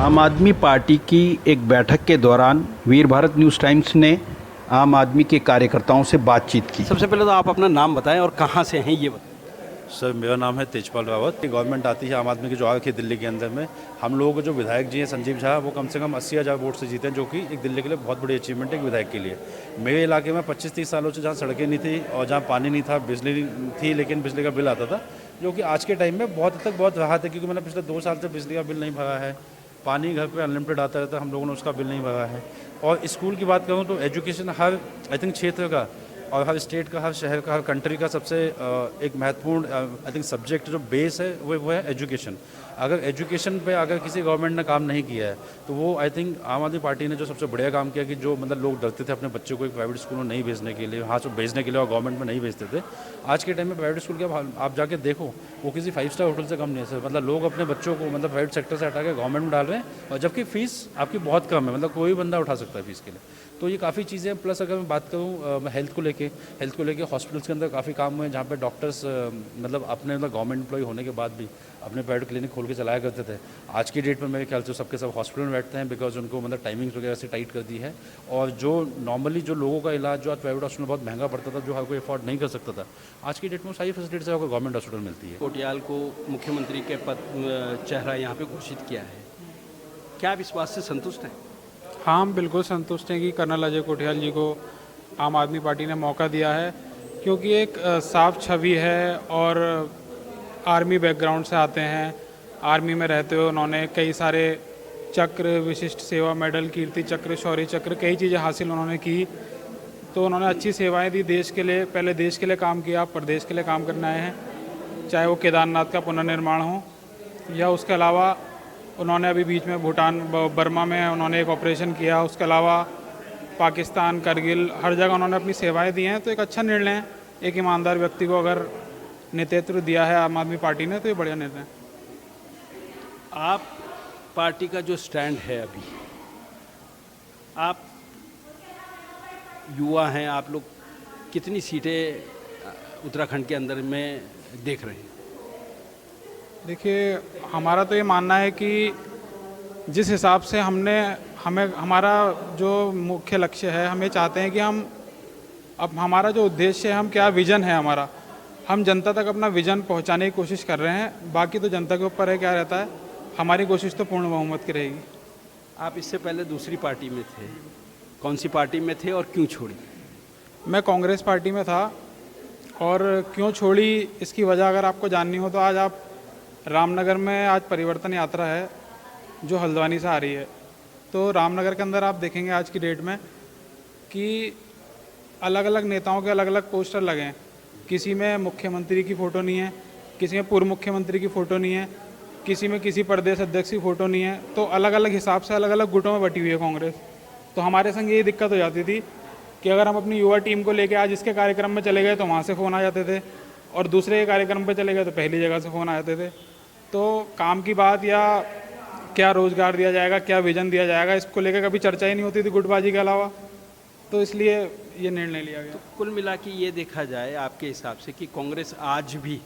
आम आदमी पार्टी की एक बैठक के दौरान वीर भारत न्यूज़ टाइम्स ने आम आदमी के कार्यकर्ताओं से बातचीत की। सबसे पहले तो आप अपना नाम बताएं और कहाँ से हैं ये बताएं। सर, मेरा नाम है तेजपाल रावत। गवर्नमेंट आती है आम आदमी की जो आ रखी है दिल्ली के अंदर में, हम लोगों को जो विधायक जी हैं संजीव झा, वो कम से कम 80,000 वोट से जीते हैं, जो कि एक दिल्ली के लिए बहुत बड़ी अचीवमेंट है एक विधायक के लिए। मेरे इलाके में 25-30 सालों से जहाँ सड़कें नहीं थी और जहाँ पानी नहीं था, बिजली नहीं थी, लेकिन बिजली का बिल आता था, जो कि आज के टाइम में बहुत हद तक बहुत राहत है, क्योंकि मैंने पिछले 2 साल से बिजली का बिल नहीं भरा है। पानी घर पे अनलिमिटेड आता रहता है, हम लोगों ने उसका बिल नहीं भरा है। और स्कूल की बात करूँ तो एजुकेशन हर आई थिंक क्षेत्र का और हर स्टेट का, हर शहर का, हर कंट्री का सबसे एक महत्वपूर्ण आई थिंक सब्जेक्ट जो बेस है वो है एजुकेशन। अगर एजुकेशन पे अगर किसी गवर्नमेंट ने काम नहीं किया है तो वो आई थिंक आम आदमी पार्टी ने जो सबसे बढ़िया काम किया कि जो मतलब लोग डरते थे अपने बच्चों को एक प्राइवेट स्कूल में नहीं भेजने के लिए, हाँ तो भेजने के लिए और गवर्नमेंट में नहीं भेजते थे, आज के टाइम में प्राइवेट स्कूल के आप जाके देखो वो किसी 5 स्टार होटल से कम नहीं है सर। मतलब लोग अपने बच्चों को मतलब प्राइवेट सेक्टर से हटा के गवर्नमेंट में डाल रहे हैं, और जबकि फ़ीस आपकी बहुत कम है, मतलब कोई बंदा उठा सकता है फ़ीस के लिए। तो ये काफ़ी चीज़ें हैं। प्लस अगर मैं बात करूँ हेल्थ को लेके हॉस्पिटल्स के अंदर काफ़ी काम हुए हैं, जहाँ पे डॉक्टर्स मतलब अपने मतलब गवर्नमेंट एम्प्लॉय होने के बाद भी अपने प्राइवेट क्लिनिक खोल के चलाया करते थे। आज की डेट में मेरे ख्याल से सबके सब हॉस्पिटल में बैठते हैं, बिकॉज उनको मतलब टाइमिंग्स वगैरह से टाइट कर दी है। और जो नॉर्मली जो लोगों का इलाज जो आज प्राइवेट हॉस्पिटल में बहुत महंगा पड़ता था, जो हर कोई अफोर्ड नहीं कर सकता था, आज की डेट में सारी फैसिलिटीज आपको गवर्नमेंट हॉस्पिटल मिलती है। कोटियाल को मुख्यमंत्री के पद चेहरा यहाँ पे घोषित किया है, क्या आप इस बात से संतुष्ट हैं? हाँ, हम बिल्कुल संतुष्ट हैं कि कर्नल अजय कोटियाल जी को आम आदमी पार्टी ने मौका दिया है, क्योंकि एक साफ छवि है और आर्मी बैकग्राउंड से आते हैं। आर्मी में रहते हुए उन्होंने कई सारे चक्र, विशिष्ट सेवा मेडल, कीर्ति चक्र, शौर्य चक्र, कई चीज़ें हासिल उन्होंने की। तो उन्होंने अच्छी सेवाएं दी देश के लिए। पहले देश के लिए काम किया, प्रदेश के लिए काम करने आए हैं, चाहे वो केदारनाथ का पुनर्निर्माण हो या उसके अलावा उन्होंने अभी बीच में भूटान बर्मा में उन्होंने एक ऑपरेशन किया। उसके अलावा पाकिस्तान, करगिल, हर जगह उन्होंने अपनी सेवाएं दी हैं। तो एक अच्छा निर्णय है, एक ईमानदार व्यक्ति को अगर नेतृत्व दिया है आम आदमी पार्टी ने, तो ये बढ़िया निर्णय है। आप पार्टी का जो स्टैंड है अभी, आप युवा हैं, आप लोग कितनी सीटें उत्तराखंड के अंदर में देख रहे हैं? देखिए, हमारा तो ये मानना है कि जिस हिसाब से हमारा जो मुख्य लक्ष्य है, हम ये चाहते हैं कि अब हमारा जो उद्देश्य है, हम क्या विज़न है हमारा, हम जनता तक अपना विज़न पहुंचाने की कोशिश कर रहे हैं। बाकी तो जनता के ऊपर है क्या रहता है। हमारी कोशिश तो पूर्ण बहुमत की रहेगी। आप इससे पहले दूसरी पार्टी में थे, कौन सी पार्टी में थे और क्यों छोड़ी? मैं कांग्रेस पार्टी में था, और क्यों छोड़ी इसकी वजह अगर आपको जाननी हो तो आज आप रामनगर में आज परिवर्तन यात्रा है जो हल्द्वानी से आ रही है। तो रामनगर के अंदर आप देखेंगे आज की डेट में कि अलग अलग नेताओं के अलग अलग पोस्टर लगे हैं। किसी में मुख्यमंत्री की फ़ोटो नहीं है, किसी में पूर्व मुख्यमंत्री की फ़ोटो नहीं है, किसी में किसी प्रदेश अध्यक्ष की फ़ोटो नहीं है। तो अलग अलग हिसाब से अलग अलग गुटों में बटी हुई है कांग्रेस। तो हमारे संग यही दिक्कत हो जाती थी कि अगर हम अपनी युवा टीम को लेकर आज इसके कार्यक्रम में चले गए तो वहाँ से फ़ोन आ जाते थे, और दूसरे के कार्यक्रम पर चले गए तो पहली जगह से फ़ोन आ जाते थे। तो काम की बात या क्या रोज़गार दिया जाएगा, क्या विज़न दिया जाएगा, इसको लेकर कभी चर्चा ही नहीं होती थी गुटबाजी के अलावा। तो इसलिए ये निर्णय लिया गया। तो कुल मिला के ये देखा जाए आपके हिसाब से कि कांग्रेस आज भी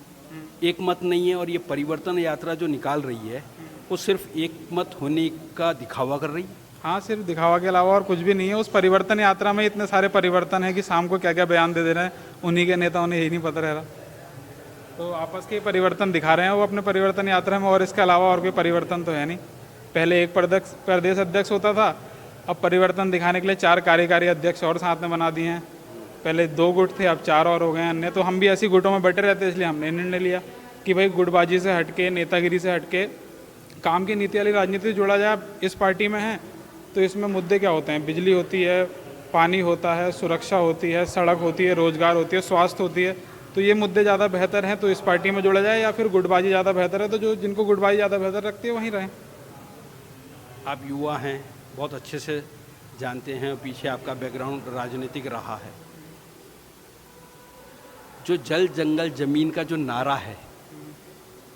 एक मत नहीं है, और ये परिवर्तन यात्रा जो निकाल रही है वो सिर्फ एक मत होने का दिखावा कर रही है? हाँ, सिर्फ दिखावा के अलावा और कुछ भी नहीं है। उस परिवर्तन यात्रा में इतने सारे परिवर्तन है कि शाम को क्या क्या बयान दे रहे हैं उन्हीं के नेता, उन्हें यही नहीं पता रह रहा। तो आपस के परिवर्तन दिखा रहे हैं वो अपने परिवर्तन यात्रा में, और इसके अलावा और कोई परिवर्तन तो है नहीं। पहले एक प्रदेश अध्यक्ष होता था, अब परिवर्तन दिखाने के लिए 4 कार्यकारी अध्यक्ष और साथ में बना दिए हैं। पहले 2 गुट थे, अब 4 और हो गए अन्य। तो हम भी ऐसी गुटों में बैठे रहते हैं, इसलिए हमने निर्णय लिया कि भाई गुटबाजी से हटके, नेतागिरी से हटके काम की नीति वाली राजनीति से जोड़ा जाए। इस पार्टी में है तो इसमें मुद्दे क्या होते हैं? बिजली होती है, पानी होता है, सुरक्षा होती है, सड़क होती है, रोजगार होती है, स्वास्थ्य होती है। तो ये मुद्दे ज़्यादा बेहतर हैं तो इस पार्टी में जोड़ा जाए, या फिर गुटबाजी ज़्यादा बेहतर है तो जो जिनको गुटबाजी ज़्यादा बेहतर रखती है वहीं रहें। आप युवा हैं, बहुत अच्छे से जानते हैं, पीछे आपका बैकग्राउंड राजनीतिक रहा है। जो जल जंगल जमीन का जो नारा है,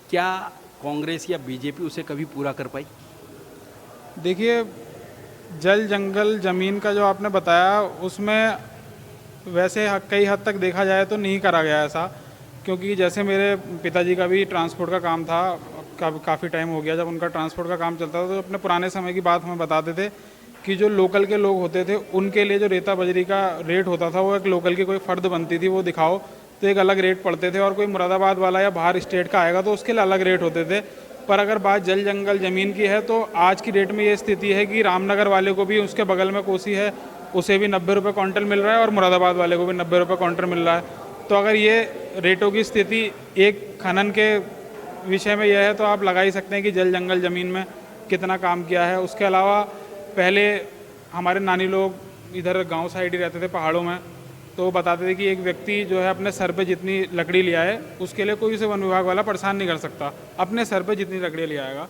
क्या कांग्रेस या बीजेपी उसे कभी पूरा कर पाई? देखिए, जल जंगल ज़मीन का जो आपने बताया उसमें वैसे कई हद तक देखा जाए तो नहीं करा गया ऐसा, क्योंकि जैसे मेरे पिताजी का भी ट्रांसपोर्ट का काम था, काफ़ी टाइम हो गया जब उनका ट्रांसपोर्ट का काम चलता था, तो अपने पुराने समय की बात हमें बताते थे कि जो लोकल के लोग होते थे उनके लिए जो रेता बजरी का रेट होता था वो एक लोकल की कोई फ़र्द बनती थी, वो दिखाओ तो एक अलग रेट पड़ते थे, और कोई मुरादाबाद वाला या बाहर स्टेट का आएगा तो उसके लिए अलग रेट होते थे। पर अगर बात जल जंगल ज़मीन की है तो आज की डेट में ये स्थिति है कि रामनगर वाले को भी, उसके बगल में कोसी है, उसे भी 90 रुपये क्विंटल मिल रहा है और मुरादाबाद वाले को भी 90 रुपये क्विंटल मिल रहा है। तो अगर ये रेटों की स्थिति एक खनन के विषय में यह है तो आप लगा ही सकते हैं कि जल जंगल ज़मीन में कितना काम किया है। उसके अलावा पहले हमारे नानी लोग इधर गांव साइड ही रहते थे पहाड़ों में, तो वो बताते थे कि एक व्यक्ति जो है अपने सर पे जितनी लकड़ी ले आए उसके लिए कोई से वन विभाग वाला परेशान नहीं कर सकता, अपने सर पे जितनी लकड़ी ले आएगा।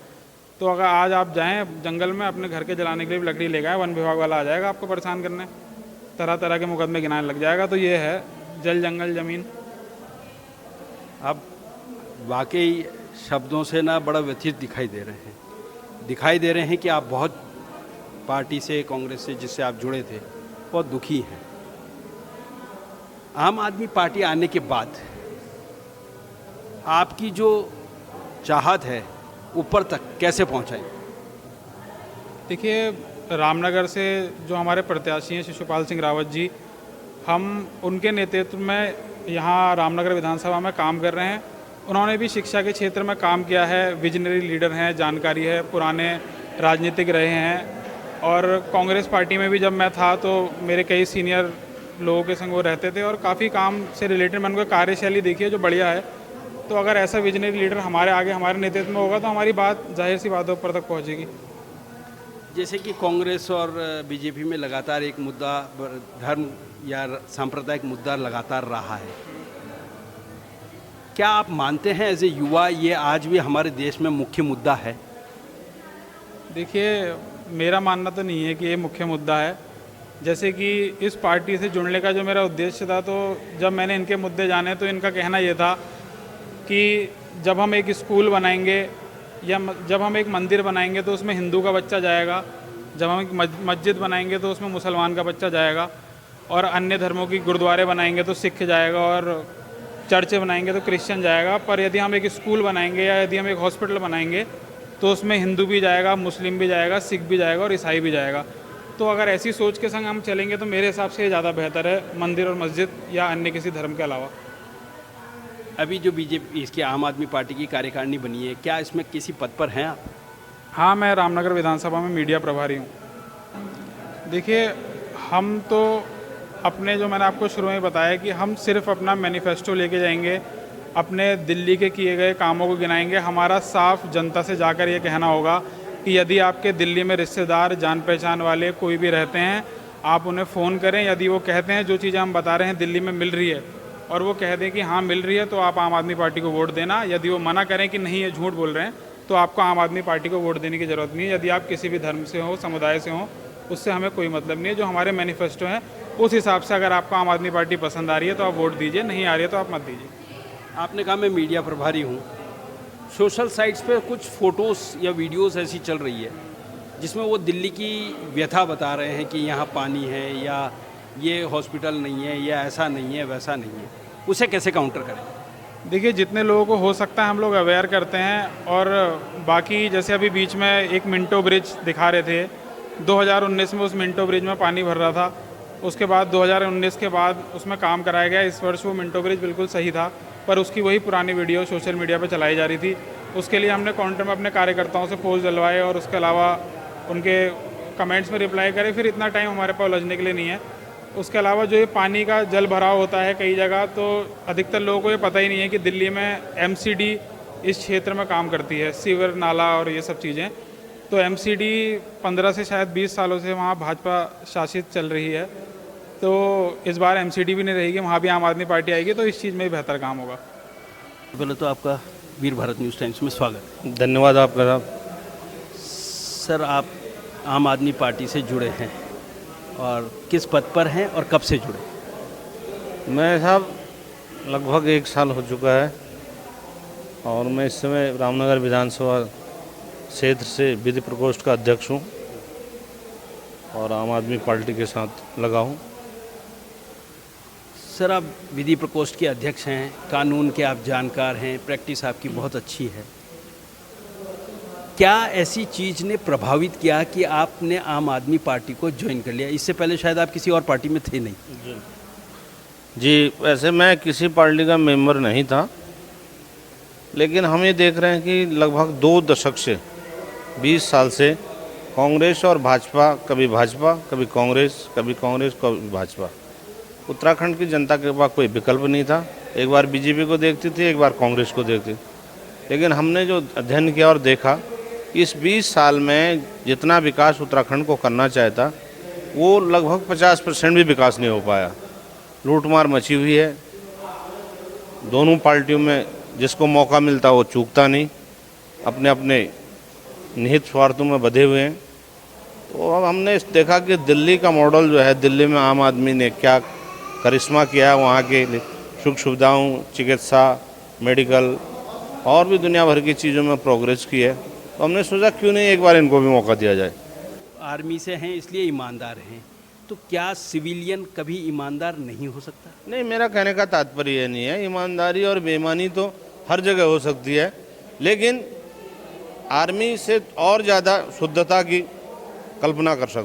तो अगर आज आप जाएं जंगल में अपने घर के जलाने के लिए लकड़ी ले गए, वन विभाग वाला आ जाएगा आपको परेशान करने, तरह तरह के मुकदमे गिनाने लग जाएगा। तो ये है जल जंगल ज़मीन। अब वाकई शब्दों से ना बड़ा व्यथित दिखाई दे रहे हैं कि आप बहुत पार्टी से, कांग्रेस से जिससे आप जुड़े थे, बहुत दुखी हैं। आम आदमी पार्टी आने के बाद आपकी जो चाहत है ऊपर तक कैसे पहुंचाई? देखिए, रामनगर से जो हमारे प्रत्याशी हैं शिशुपाल सिंह रावत जी, हम उनके नेतृत्व में यहाँ रामनगर विधानसभा में काम कर रहे हैं। उन्होंने भी शिक्षा के क्षेत्र में काम किया है, विजनरी लीडर हैं, जानकारी है, पुराने राजनीतिक रहे हैं। और कांग्रेस पार्टी में भी जब मैं था तो मेरे कई सीनियर लोगों के संग वो रहते थे और काफ़ी काम से रिलेटेड मैंने उनकी कार्यशैली देखी है जो बढ़िया है। तो अगर ऐसा विजनरी लीडर हमारे आगे हमारे नेतृत्व में होगा तो हमारी बात जाहिर सी बात ऊपर तक पहुँचेगी। जैसे कि कांग्रेस और बीजेपी में लगातार एक मुद्दा, धर्म या सांप्रदायिक मुद्दा लगातार रहा है, क्या आप मानते हैं एज ए युवा ये आज भी हमारे देश में मुख्य मुद्दा है? देखिए, मेरा मानना तो नहीं है कि ये मुख्य मुद्दा है। जैसे कि इस पार्टी से जुड़ने का जो मेरा उद्देश्य था, तो जब मैंने इनके मुद्दे जाने तो इनका कहना ये था कि जब हम एक स्कूल बनाएंगे या जब हम एक मंदिर बनाएंगे तो उसमें हिंदू का बच्चा जाएगा, जब हम एक मस्जिद बनाएंगे तो उसमें मुसलमान का बच्चा जाएगा, और अन्य धर्मों की गुरुद्वारे बनाएंगे तो सिख जाएगा, और चर्चे बनाएंगे तो क्रिश्चियन जाएगा। पर यदि हम एक स्कूल बनाएंगे या यदि हम एक हॉस्पिटल बनाएंगे तो उसमें हिंदू भी जाएगा, मुस्लिम भी जाएगा, सिख भी जाएगा और ईसाई भी जाएगा। तो अगर ऐसी सोच के संग हम चलेंगे तो मेरे हिसाब से ज़्यादा बेहतर है मंदिर और मस्जिद या अन्य किसी धर्म के अलावा। अभी जो बीजेपी, इसकी आम आदमी पार्टी की कार्यकारिणी बनी है, क्या इसमें किसी पद पर हैं आप? हाँ, मैं रामनगर विधानसभा में मीडिया प्रभारी हूँ। देखिए, हम तो अपने, जो मैंने आपको शुरू में बताया कि हम सिर्फ अपना मैनिफेस्टो लेके जाएंगे, अपने दिल्ली के किए गए कामों को गिनाएंगे। हमारा साफ जनता से जाकर ये कहना होगा कि यदि आपके दिल्ली में रिश्तेदार, जान पहचान वाले कोई भी रहते हैं, आप उन्हें फ़ोन करें। यदि वो कहते हैं जो चीज़ें हम बता रहे हैं दिल्ली में मिल रही है और वो कह दें कि हाँ मिल रही है, तो आप आम आदमी पार्टी को वोट देना। यदि वो मना करें कि नहीं ये झूठ बोल रहे हैं, तो आपको आम आदमी पार्टी को वोट देने की ज़रूरत नहीं है। यदि आप किसी भी धर्म से हो, समुदाय से हो, उससे हमें कोई मतलब नहीं है। जो हमारे मैनिफेस्टो हैं उस हिसाब से अगर आपको आम आदमी पार्टी पसंद आ रही है तो आप वोट दीजिए, नहीं आ रही है तो आप मत दीजिए। आपने कहा मैं मीडिया प्रभारी हूँ, सोशल साइट्स पे कुछ फ़ोटोज़ या वीडियोस ऐसी चल रही है जिसमें वो दिल्ली की व्यथा बता रहे हैं कि यहाँ पानी है या ये हॉस्पिटल नहीं है या ऐसा नहीं है वैसा नहीं है, उसे कैसे काउंटर करें? देखिए, जितने लोगों को हो सकता है हम लोग अवेयर करते हैं। और बाकी जैसे अभी बीच में एक मिंटो ब्रिज दिखा रहे थे, 2019 में उस मिंटो ब्रिज में पानी भर रहा था। उसके बाद 2019 के बाद उसमें काम कराया गया। इस वर्ष वो मिंटो ब्रिज बिल्कुल सही था, पर उसकी वही पुरानी वीडियो सोशल मीडिया पर चलाई जा रही थी। उसके लिए हमने काउंटर में अपने कार्यकर्ताओं से पोस्ट डलवाए और उसके अलावा उनके कमेंट्स में रिप्लाई करे। फिर इतना टाइम हमारे पास उलझने के लिए नहीं है। उसके अलावा जो ये पानी का जल भराव होता है कई जगह, तो अधिकतर लोगों को ये पता ही नहीं है कि दिल्ली में MCD इस क्षेत्र में काम करती है, सीवर, नाला और ये सब चीज़ें। तो MCD 15 से शायद 20 सालों से वहाँ भाजपा शासित चल रही है। तो इस बार MCD भी नहीं रहेगी, वहाँ भी आम आदमी पार्टी आएगी, तो इस चीज़ में भी बेहतर काम होगा। पहले तो आपका वीर भारत न्यूज़ टाइम्स में स्वागत। धन्यवाद आपका। सर, आप आम आदमी पार्टी से जुड़े हैं और किस पद पर हैं और कब से जुड़े? मैं साहब लगभग 1 साल हो चुका है और मैं इस समय रामनगर विधानसभा क्षेत्र से विधि प्रकोष्ठ का अध्यक्ष हूँ और आम आदमी पार्टी के साथ लगा हूँ। सर, आप विधि प्रकोष्ठ के अध्यक्ष हैं, कानून के आप जानकार हैं, प्रैक्टिस आपकी बहुत अच्छी है। क्या ऐसी चीज़ ने प्रभावित किया कि आपने आम आदमी पार्टी को ज्वाइन कर लिया? इससे पहले शायद आप किसी और पार्टी में थे नहीं। जी, वैसे मैं किसी पार्टी का मेंबर नहीं था, लेकिन हम ये देख रहे हैं कि लगभग 2 दशक से 20 साल से कांग्रेस और भाजपा, कभी कांग्रेस, कभी भाजपा। उत्तराखंड की जनता के पास कोई विकल्प नहीं था। एक बार बीजेपी को देखती थी, एक बार कांग्रेस को देखती थी। लेकिन हमने जो अध्ययन किया और देखा, इस 20 साल में जितना विकास उत्तराखंड को करना चाहता, वो लगभग 50% भी विकास नहीं हो पाया। लूटमार मची हुई है। दोनों पार्टियों में जिसको मौका मिलता वो चूकता नहीं, अपने अपने निहित स्वार्थों में बंधे हुए हैं। तो अब हमने देखा कि दिल्ली का मॉडल जो है, दिल्ली में आम आदमी ने क्या करिश्मा किया है, वहाँ के सुख सुविधाओं, चिकित्सा, मेडिकल और भी दुनिया भर की चीज़ों में प्रोग्रेस की है। तो हमने सोचा क्यों नहीं एक बार इनको भी मौका दिया जाए। आर्मी से हैं इसलिए ईमानदार हैं, तो क्या सिविलियन कभी ईमानदार नहीं हो सकता? नहीं, मेरा कहने का तात्पर्य ये नहीं है। ईमानदारी और बेईमानी तो हर जगह हो सकती है, लेकिन आर्मी से और ज़्यादा शुद्धता की कल्पना कर सकते